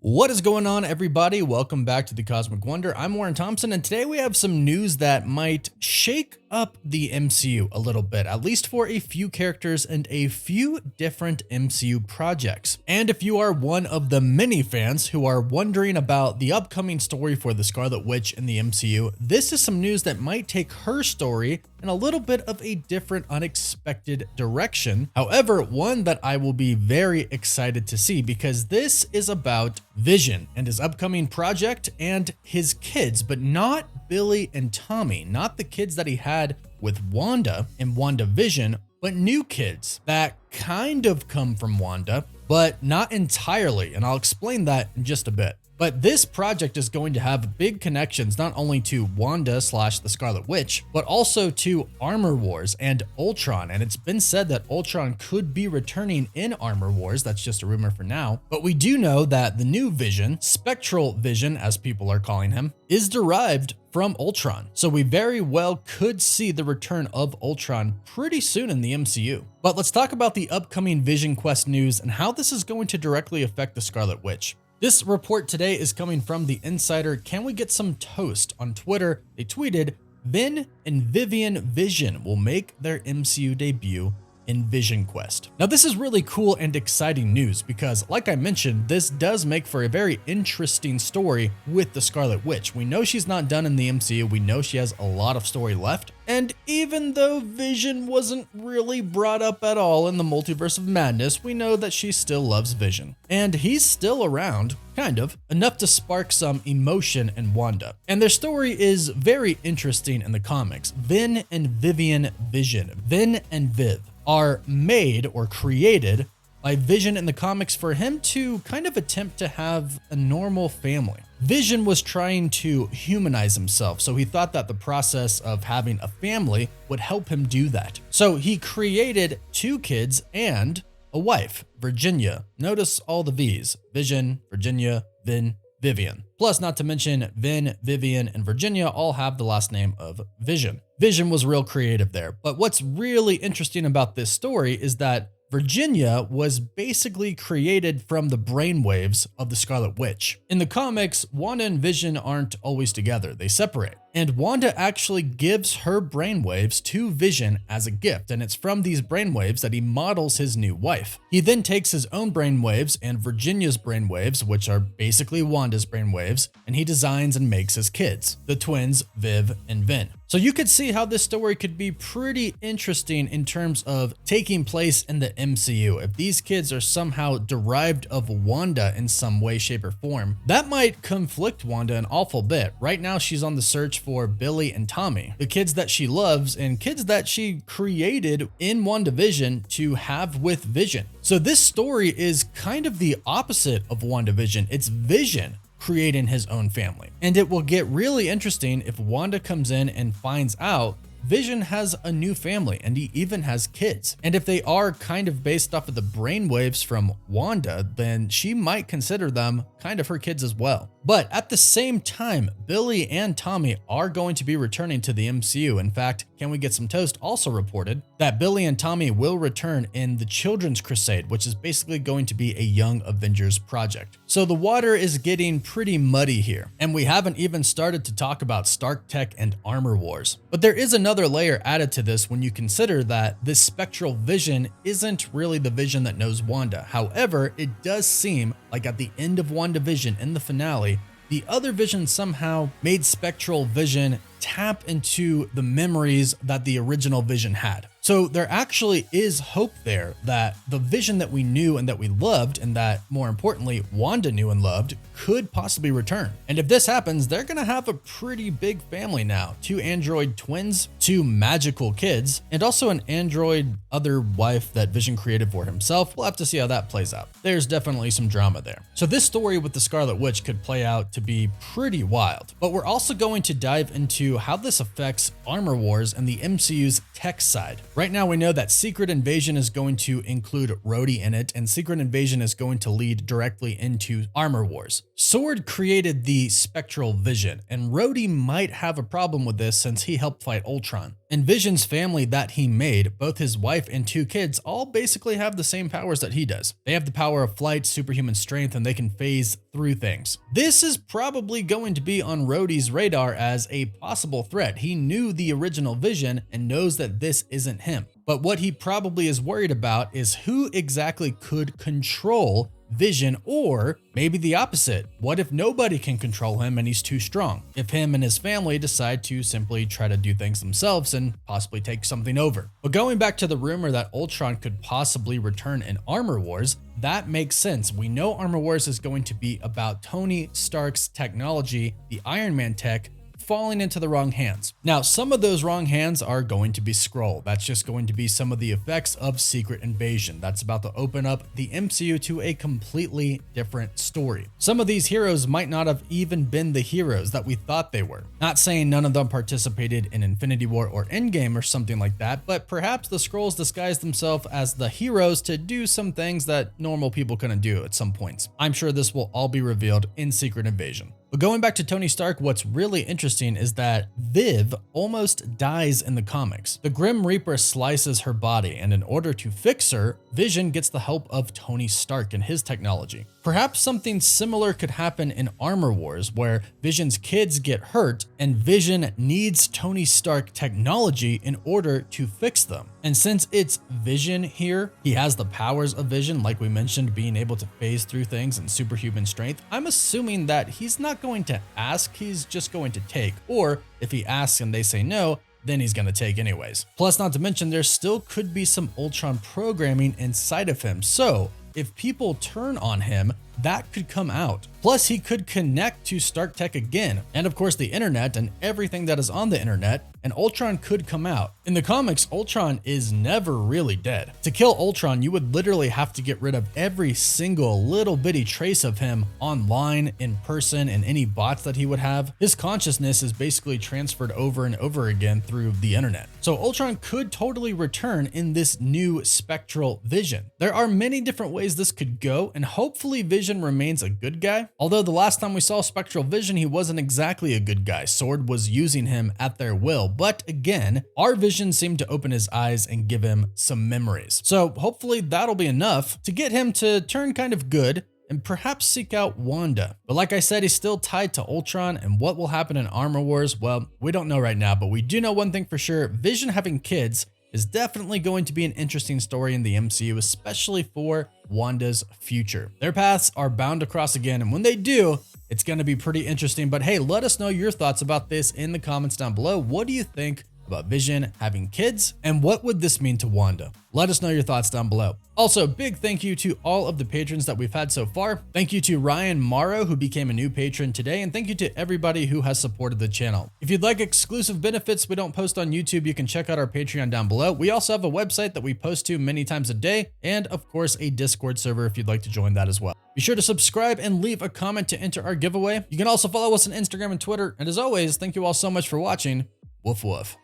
What is going on, everybody? Welcome back to the Cosmic Wonder. I'm Warren Thompson, and today we have some news that might shake up the MCU a little bit, at least for a few characters and a few different MCU projects. And if you are one of the many fans who are wondering about the upcoming story for the Scarlet Witch in the MCU, this is some news that might take her story in a little bit of a different, unexpected direction. However, one that I will be very excited to see, because this is about Vision and his upcoming project and his kids, but not Billy and Tommy, not the kids that he had with Wanda in WandaVision, but new kids that kind of come from Wanda, but not entirely, and I'll explain that in just a bit. But this project is going to have big connections not only to Wanda / the Scarlet Witch, but also to Armor Wars and Ultron. And it's been said that Ultron could be returning in Armor Wars. That's just a rumor for now. But we do know that the new Vision, Spectral Vision as people are calling him, is derived from Ultron. So we very well could see the return of Ultron pretty soon in the MCU. But let's talk about the upcoming Vision Quest news and how this is going to directly affect the Scarlet Witch. This report today is coming from the Insider. Can we get some toast? On Twitter, they tweeted, Vin and Vivian Vision will make their MCU debut in Vision Quest. Now, this is really cool and exciting news because, like I mentioned, this does make for a very interesting story with the Scarlet Witch. We know she's not done in the MCU. We know she has a lot of story left. And even though Vision wasn't really brought up at all in the Multiverse of Madness, we know that she still loves Vision. And he's still around, kind of, enough to spark some emotion in Wanda. And their story is very interesting in the comics. Vin and Vivian Vision. Vin and Viv are made or created by Vision in the comics for him to kind of attempt to have a normal family. Vision was trying to humanize himself, so he thought that the process of having a family would help him do that. So he created 2 kids and a wife, Virginia. Notice all the V's: Vision, Virginia, Vin, Vivian. Plus, not to mention, Vin, Vivian, and Virginia all have the last name of Vision. Vision was real creative there. But what's really interesting about this story is that Virginia was basically created from the brainwaves of the Scarlet Witch. In the comics, Wanda and Vision aren't always together, they separate. And Wanda actually gives her brainwaves to Vision as a gift, and it's from these brainwaves that he models his new wife. He then takes his own brainwaves and Virginia's brainwaves, which are basically Wanda's brainwaves, and he designs and makes his kids, the twins Viv and Vin. So you could see how this story could be pretty interesting in terms of taking place in the MCU. If these kids are somehow derived of Wanda in some way, shape, or form, that might conflict Wanda an awful bit. Right now, she's on the search for Billy and Tommy, the kids that she loves and kids that she created in WandaVision to have with Vision. So this story is kind of the opposite of WandaVision. It's Vision creating his own family. And it will get really interesting if Wanda comes in and finds out Vision has a new family and he even has kids. And if they are kind of based off of the brainwaves from Wanda, then she might consider them kind of her kids as well. But at the same time, Billy and Tommy are going to be returning to the MCU. In fact, Can We Get Some Toast also reported that Billy and Tommy will return in the Children's Crusade, which is basically going to be a Young Avengers project. So the water is getting pretty muddy here, and we haven't even started to talk about Stark Tech and Armor Wars. But there is another layer added to this when you consider that this spectral Vision isn't really the Vision that knows Wanda. However, it does seem like at the end of WandaVision in the finale, the other Vision somehow made Spectral Vision tap into the memories that the original Vision had. So there actually is hope there that the Vision that we knew and that we loved, and that more importantly, Wanda knew and loved, could possibly return. And if this happens, they're gonna have a pretty big family now. 2 android twins, 2 magical kids, and also an android other wife that Vision created for himself. We'll have to see how that plays out. There's definitely some drama there. So this story with the Scarlet Witch could play out to be pretty wild. But we're also going to dive into how this affects Armor Wars and the MCU's tech side. Right now, we know that Secret Invasion is going to include Rhodey in it, and Secret Invasion is going to lead directly into Armor Wars. Sword created the Spectral Vision, and Rhodey might have a problem with this since he helped fight Ultron. In Vision's family that he made, both his wife and 2 kids all basically have the same powers that he does. They have the power of flight, superhuman strength, and they can phase through things. This is probably going to be on Rhodey's radar as a possible threat. He knew the original Vision and knows that this isn't him. But what he probably is worried about is who exactly could control Vision, or maybe the opposite. What if nobody can control him and he's too strong? If him and his family decide to simply try to do things themselves and possibly take something over. But going back to the rumor that Ultron could possibly return in Armor Wars, that makes sense. We know Armor Wars is going to be about Tony Stark's technology, the Iron Man tech, falling into the wrong hands. Now, some of those wrong hands are going to be Skrull. That's just going to be some of the effects of Secret Invasion. That's about to open up the MCU to a completely different story. Some of these heroes might not have even been the heroes that we thought they were. Not saying none of them participated in Infinity War or Endgame or something like that, but perhaps the Skrulls disguised themselves as the heroes to do some things that normal people couldn't do at some points. I'm sure this will all be revealed in Secret Invasion. But going back to Tony Stark, what's really interesting is that Viv almost dies in the comics. The Grim Reaper slices her body, and in order to fix her, Vision gets the help of Tony Stark and his technology. Perhaps something similar could happen in Armor Wars, where Vision's kids get hurt and Vision needs Tony Stark technology in order to fix them. And since it's Vision here, he has the powers of Vision, like we mentioned, being able to phase through things and superhuman strength. I'm assuming that he's not going to ask, he's just going to take. Or if he asks and they say no, then he's going to take anyways. Plus, not to mention, there still could be some Ultron programming inside of him. So if people turn on him, that could come out. Plus, he could connect to Stark Tech again, and of course the internet and everything that is on the internet, and Ultron could come out. In the comics, Ultron is never really dead. To kill Ultron, you would literally have to get rid of every single little bitty trace of him online, in person, and any bots that he would have. His consciousness is basically transferred over and over again through the internet. So Ultron could totally return in this new spectral Vision. There are many different ways this could go, and hopefully Vision remains a good guy. Although the last time we saw Spectral Vision, he wasn't exactly a good guy. SWORD was using him at their will. But again, our Vision seemed to open his eyes and give him some memories. So hopefully that'll be enough to get him to turn kind of good and perhaps seek out Wanda. But like I said, he's still tied to Ultron, and what will happen in Armor Wars, well, we don't know right now, but we do know one thing for sure. Vision having kids is definitely going to be an interesting story in the MCU, especially for Wanda's future. Their paths are bound to cross again, and when they do, it's going to be pretty interesting. But hey, let us know your thoughts about this in the comments down below. What do you think about Vision having kids, and what would this mean to Wanda? Let us know your thoughts down below. Also, big thank you to all of the patrons that we've had so far. Thank you to Ryan Morrow, who became a new patron today, and thank you to everybody who has supported the channel. If you'd like exclusive benefits we don't post on YouTube, you can check out our Patreon down below. We also have a website that we post to many times a day, and of course a Discord server if you'd like to join that as well. Be sure to subscribe and leave a comment to enter our giveaway. You can also follow us on Instagram and Twitter, and as always, thank you all so much for watching. Woof woof.